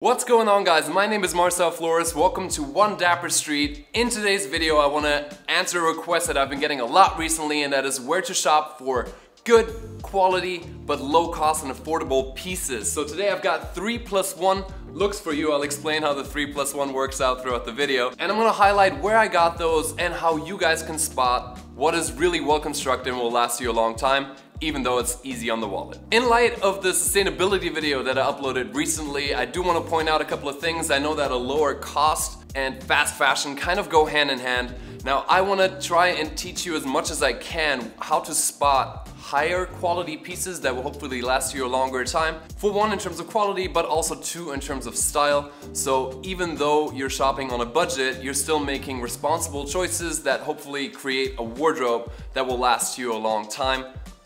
What's going on, guys? My name is Marcel Flores. Welcome to One Dapper Street. In today's video I want to answer a request that I've been getting a lot recently, and that is where to shop for good quality but low cost and affordable pieces. So today I've got 3+1 looks for you. I'll explain how the 3+1 works out throughout the video, and I'm going to highlight where I got those and how you guys can spot what is really well constructed and will last you a long time, even though it's easy on the wallet. In light of the sustainability video that I uploaded recently, I do want to point out a couple of things. I know that a lower cost and fast fashion kind of go hand in hand. Now I want to try and teach you as much as I can how to spot higher quality pieces that will hopefully last you a longer time. For one, in terms of quality, but also two, in terms of style. So even though you're shopping on a budget, you're still making responsible choices that hopefully create a wardrobe that will last you a long time,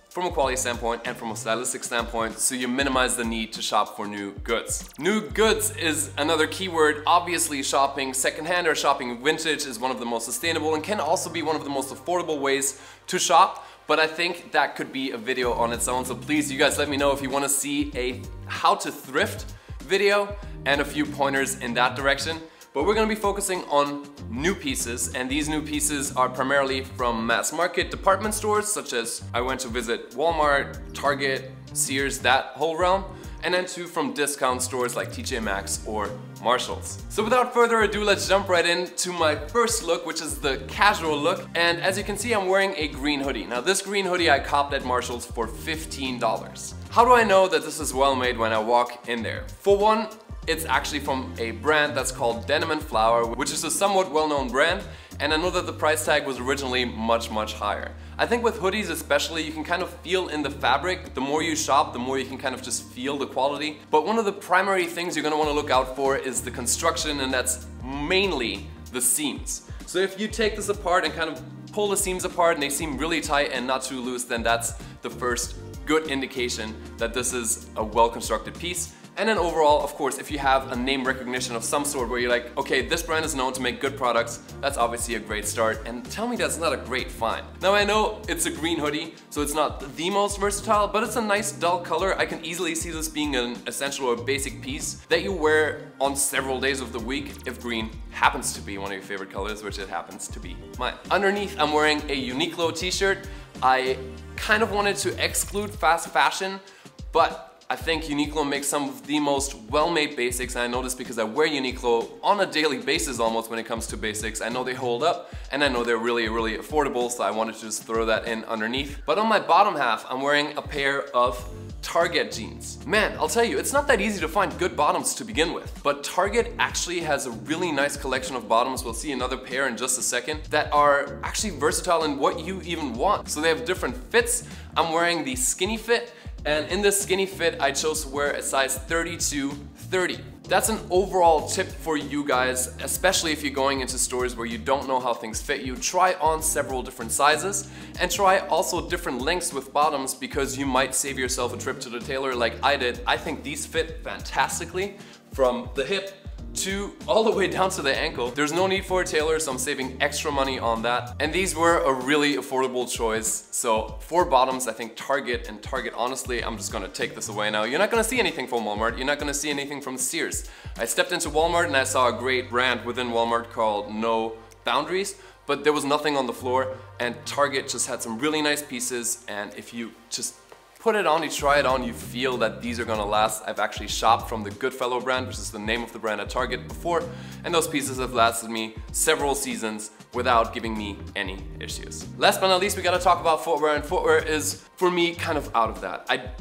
from a quality standpoint and from a stylistic standpoint, so you minimize the need to shop for new goods. New goods is another keyword. Obviously, shopping secondhand or shopping vintage is one of the most sustainable and can also be one of the most affordable ways to shop, but I think that could be a video on its own. So please, you guys let me know if you want to see a how to thrift video and a few pointers in that direction. But we're going to be focusing on new pieces, and these new pieces are primarily from mass market department stores, such as I went to visit Walmart, Target, Sears, that whole realm, and then two from discount stores like TJ Maxx or Marshalls. So without further ado, let's jump right into my first look, which is the casual look. And as you can see, I'm wearing a green hoodie. Now this green hoodie I copped at Marshalls for $15. How do I know that this is well made when I walk in there? For one, it's actually from a brand that's called Denim & Flower, which is a somewhat well-known brand, and I know that the price tag was originally much higher. I think with hoodies especially, you can kind of feel in the fabric. The more you shop, the more you can kind of just feel the quality. But one of the primary things you're gonna wanna look out for is the construction, and that's mainly the seams. So if you take this apart and kind of pull the seams apart and they seem really tight and not too loose, then that's the first good indication that this is a well-constructed piece. And then overall, of course, if you have a name recognition of some sort where you're like, okay, this brand is known to make good products, that's obviously a great start. And tell me that's not a great find. Now I know it's a green hoodie, so it's not the most versatile, but it's a nice dull color. I can easily see this being an essential or basic piece that you wear on several days of the week if green happens to be one of your favorite colors, which it happens to be mine. Underneath, I'm wearing a Uniqlo t-shirt. I kind of wanted to exclude fast fashion, but I think Uniqlo makes some of the most well-made basics, and I know this because I wear Uniqlo on a daily basis almost when it comes to basics. I know they hold up, and I know they're really affordable, so I wanted to just throw that in underneath. But on my bottom half, I'm wearing a pair of Target jeans. Man, I'll tell you, it's not that easy to find good bottoms to begin with, but Target actually has a really nice collection of bottoms. We'll see another pair in just a second that are actually versatile in what you even want. So they have different fits. I'm wearing the skinny fit, and in this skinny fit, I chose to wear a size 32-30. That's an overall tip for you guys, especially if you're going into stores where you don't know how things fit you. Try on several different sizes and try also different lengths with bottoms, because you might save yourself a trip to the tailor like I did. I think these fit fantastically from the hip to all the way down to the ankle. There's no need for a tailor, so I'm saving extra money on that. And these were a really affordable choice. So for bottoms, I think Target, honestly, I'm just gonna take this away now. You're not gonna see anything from Walmart. You're not gonna see anything from Sears. I stepped into Walmart and I saw a great brand within Walmart called No Boundaries, but there was nothing on the floor, and Target just had some really nice pieces, and if you just put it on, you try it on, you feel that these are gonna last. I've actually shopped from the Goodfellow brand, which is the name of the brand at Target before, and those pieces have lasted me several seasons without giving me any issues. Last but not least, we gotta talk about footwear, and footwear is, for me, kind of out of that. I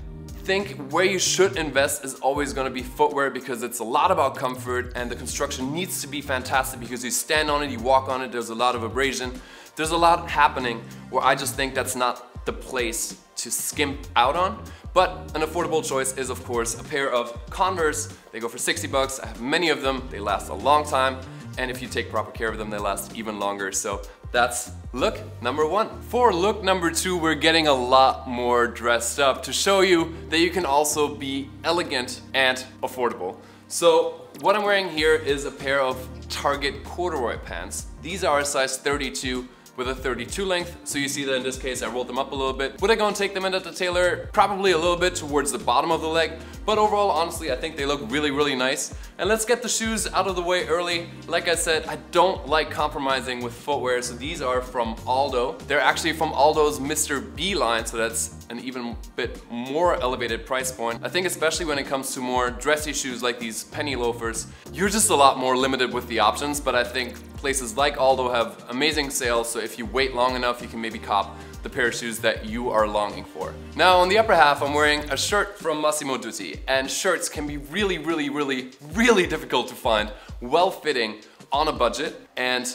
think where you should invest is always gonna be footwear, because it's a lot about comfort, and the construction needs to be fantastic because you stand on it, you walk on it, there's a lot of abrasion. There's a lot happening where I just think that's not the place to skimp out on. But an affordable choice is, of course, a pair of Converse. They go for 60 bucks. I have many of them. They last a long time. And if you take proper care of them, they last even longer. So that's look number one. For look number two, we're getting a lot more dressed up to show you that you can also be elegant and affordable. So what I'm wearing here is a pair of Target corduroy pants. These are a size 32 with a 32 length. So you see that in this case, I rolled them up a little bit. Would I go and take them in at the tailor? Probably a little bit towards the bottom of the leg, but overall, honestly, I think they look really, really nice. And let's get the shoes out of the way early. Like I said, I don't like compromising with footwear, so these are from Aldo. They're actually from Aldo's Mr. B line, so that's an even bit more elevated price point. I think especially when it comes to more dressy shoes like these penny loafers, you're just a lot more limited with the options, but I think places like Aldo have amazing sales, so if you wait long enough, you can maybe cop the pair of shoes that you are longing for. Now on the upper half, I'm wearing a shirt from Massimo Dutti, and shirts can be really, really, really, really difficult to find, well-fitting, on a budget. And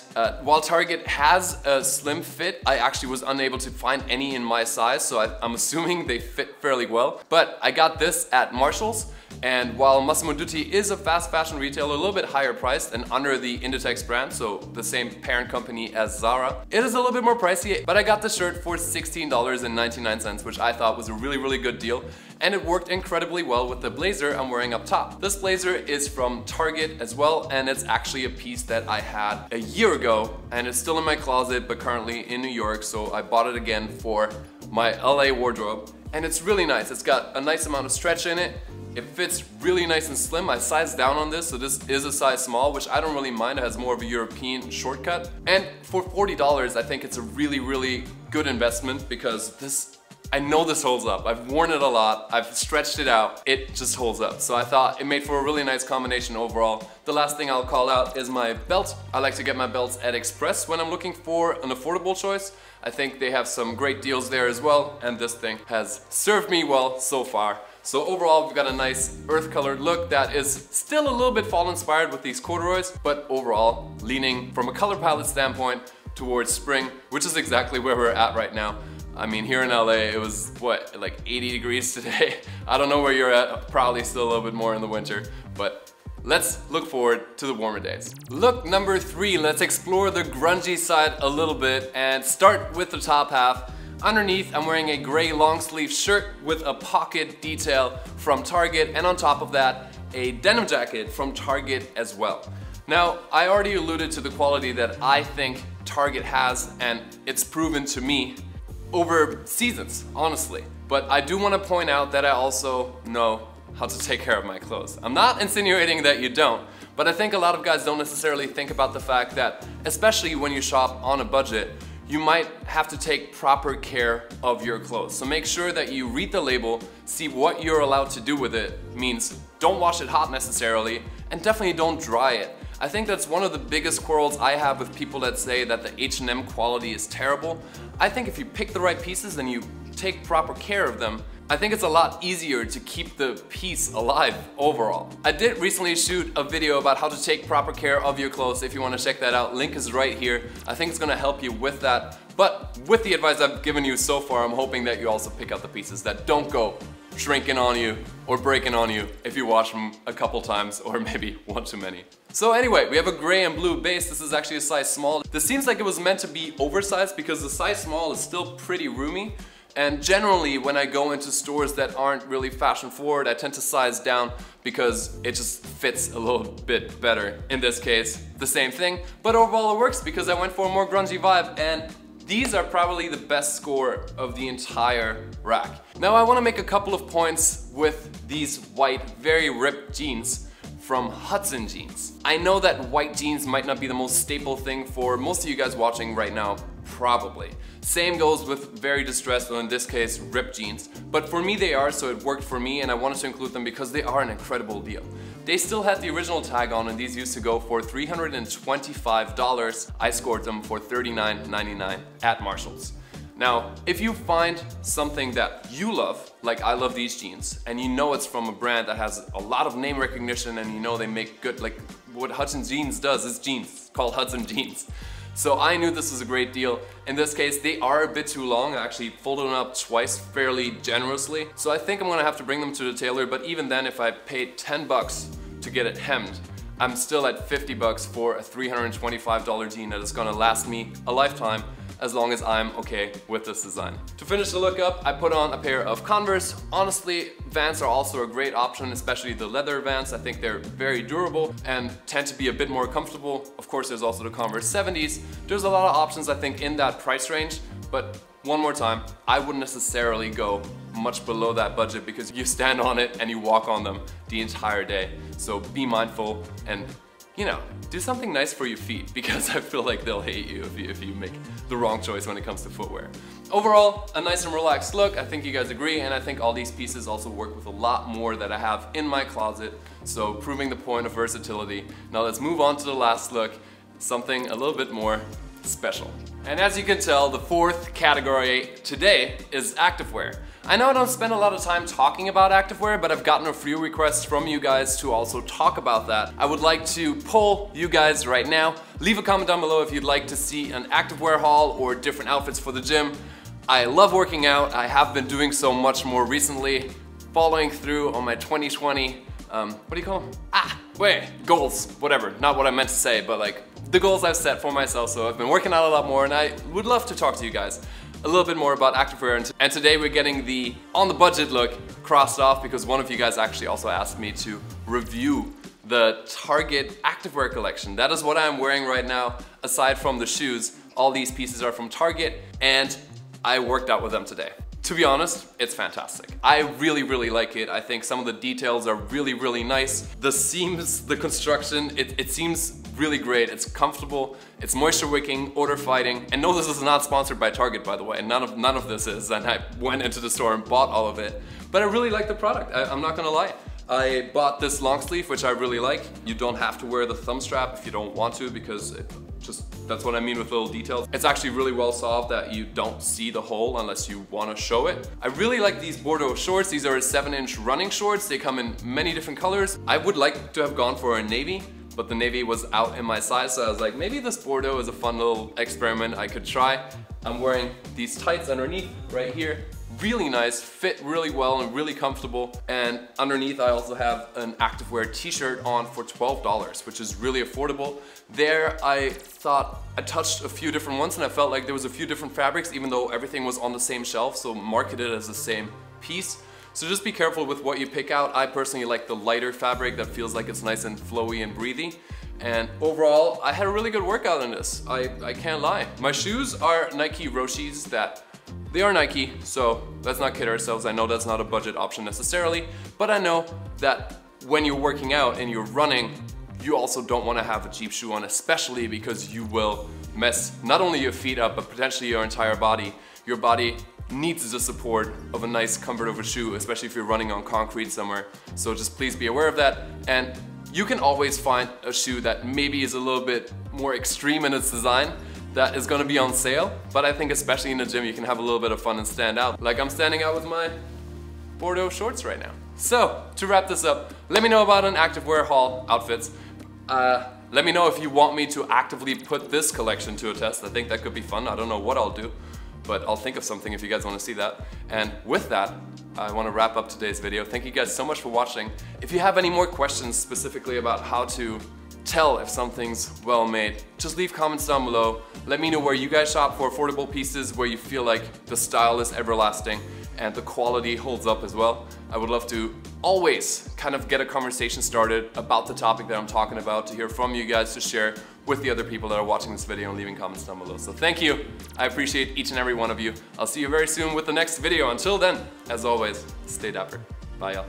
while Target has a slim fit, I actually was unable to find any in my size, so I'm assuming they fit fairly well. But I got this at Marshall's, and while Massimo Dutti is a fast fashion retailer, a little bit higher priced and under the Inditex brand, so the same parent company as Zara, it is a little bit more pricey, but I got the shirt for $16.99, which I thought was a really, really good deal. And it worked incredibly well with the blazer I'm wearing up top. This blazer is from Target as well, and it's actually a piece that I had a year ago, and it's still in my closet, but currently in New York, so I bought it again for my LA wardrobe. And it's really nice. It's got a nice amount of stretch in it. It fits really nice and slim. I sized down on this, so this is a size small, which I don't really mind. It has more of a European shortcut. And for $40, I think it's a really, really good investment because I know this holds up. I've worn it a lot. I've stretched it out. It just holds up. So I thought it made for a really nice combination overall. The last thing I'll call out is my belt. I like to get my belts at Express when I'm looking for an affordable choice. I think they have some great deals there as well, and this thing has served me well so far. So overall, we've got a nice earth colored look that is still a little bit fall inspired with these corduroys, but overall leaning from a color palette standpoint towards spring, which is exactly where we're at right now. I mean, here in LA, it was, what, like 80 degrees today? I don't know where you're at, probably still a little bit more in the winter, but let's look forward to the warmer days. Look number 3, let's explore the grungy side a little bit and start with the top half. Underneath, I'm wearing a gray long sleeve shirt with a pocket detail from Target, and on top of that, a denim jacket from Target as well. Now, I already alluded to the quality that I think Target has, and it's proven to me over seasons, honestly. But I do want to point out that I also know how to take care of my clothes. I'm not insinuating that you don't, but I think a lot of guys don't necessarily think about the fact that, especially when you shop on a budget, you might have to take proper care of your clothes. So make sure that you read the label, see what you're allowed to do with it. Means don't wash it hot necessarily, and definitely don't dry it. I think that's one of the biggest quarrels I have with people that say that the H&M quality is terrible. I think if you pick the right pieces and you take proper care of them, I think it's a lot easier to keep the piece alive overall. I did recently shoot a video about how to take proper care of your clothes. If you want to check that out, link is right here. I think it's going to help you with that. But with the advice I've given you so far, I'm hoping that you also pick out the pieces that don't go shrinking on you or breaking on you if you wash them a couple times or maybe one too many. So anyway, we have a gray and blue base. This is actually a size small. This seems like it was meant to be oversized because the size small is still pretty roomy. And generally, when I go into stores that aren't really fashion forward, I tend to size down because it just fits a little bit better. In this case, the same thing, but overall it works because I went for a more grungy vibe, and these are probably the best score of the entire rack. Now I want to make a couple of points with these white, very ripped jeans from Hudson Jeans. I know that white jeans might not be the most staple thing for most of you guys watching right now, probably. Same goes with very distressed, or in this case, ripped jeans. But for me they are, so it worked for me, and I wanted to include them because they are an incredible deal. They still had the original tag on, and these used to go for $325. I scored them for $39.99 at Marshall's. Now, if you find something that you love, like I love these jeans, and you know it's from a brand that has a lot of name recognition, and you know they make good, like what Hudson Jeans does is jeans, called Hudson Jeans. So I knew this was a great deal. In this case, they are a bit too long. I actually folded them up twice fairly generously. So I think I'm gonna have to bring them to the tailor, but even then, if I paid 10 bucks to get it hemmed, I'm still at 50 bucks for a $325 jean that is gonna last me a lifetime. as long as I'm okay with this design. To finish the look up, I put on a pair of Converse. Honestly, Vans are also a great option, especially the leather Vans. I think they're very durable and tend to be a bit more comfortable. Of course, there's also the Converse 70s. There's a lot of options, I think, in that price range, but one more time, I wouldn't necessarily go much below that budget because you stand on it and you walk on them the entire day. So be mindful and, you know, do something nice for your feet, because I feel like they'll hate you if you make the wrong choice when it comes to footwear. Overall, a nice and relaxed look. I think you guys agree, and I think all these pieces also work with a lot more that I have in my closet, so proving the point of versatility. Now let's move on to the last look, something a little bit more special. And as you can tell, the fourth category today is activewear. I know I don't spend a lot of time talking about activewear, but I've gotten a few requests from you guys to also talk about that. I would like to poll you guys right now. Leave a comment down below if you'd like to see an activewear haul or different outfits for the gym. I love working out. I have been doing so much more recently, following through on my 2020, what do you call them? Goals, whatever. Not what I meant to say, but like the goals I've set for myself. So I've been working out a lot more, and I would love to talk to you guys a little bit more about activewear. And today we're getting the on the budget look crossed off because one of you guys actually also asked me to review the Target activewear collection. That is what I'm wearing right now. Aside from the shoes, all these pieces are from Target, and I worked out with them today. To be honest, it's fantastic. I really, really like it. I think some of the details are really, really nice. The seams, the construction, it seems really great. It's comfortable, it's moisture wicking, odor fighting. And no, this is not sponsored by Target, by the way. None of this is, and I went into the store and bought all of it. But I really like the product, I'm not gonna lie. I bought this long sleeve, which I really like. You don't have to wear the thumb strap if you don't want to, because that's what I mean with little details. It's actually really well solved that you don't see the hole unless you want to show it. I really like these Bordeaux shorts. These are 7-inch running shorts. They come in many different colors. I would like to have gone for a navy, but the navy was out in my size, so I was like, maybe this Bordeaux is a fun little experiment I could try. I'm wearing these tights underneath right here. Really nice, fit really well and really comfortable. And underneath I also have an activewear t-shirt on for $12, which is really affordable. There I thought I touched a few different ones and I felt like there was a few different fabrics even though everything was on the same shelf, so marketed as the same piece. So just be careful with what you pick out. I personally like the lighter fabric that feels like it's nice and flowy and breathy. And overall, I had a really good workout in this. I can't lie. My shoes are Nike Roshis that they are Nike, so let's not kid ourselves. I know that's not a budget option necessarily, but I know that when you're working out and you're running, you also don't want to have a cheap shoe on, especially because you will mess not only your feet up, but potentially your entire body. Your body needs the support of a nice comfort of a shoe, especially if you're running on concrete somewhere. So just please be aware of that. And you can always find a shoe that maybe is a little bit more extreme in its design that is gonna be on sale, but I think especially in the gym you can have a little bit of fun and stand out. Like I'm standing out with my Bordeaux shorts right now. So, to wrap this up, let me know about an activewear haul outfits. Let me know if you want me to actively put this collection to a test. I think that could be fun. I don't know what I'll do, but I'll think of something if you guys want to see that. And with that, I want to wrap up today's video. Thank you guys so much for watching. If you have any more questions specifically about how to tell if something's well made, just leave comments down below. Let me know where you guys shop for affordable pieces, where you feel like the style is everlasting and the quality holds up as well. I would love to always kind of get a conversation started about the topic that I'm talking about, to hear from you guys, to share with the other people that are watching this video and leaving comments down below. So thank you. I appreciate each and every one of you. I'll see you very soon with the next video. Until then, as always, stay dapper. Bye y'all.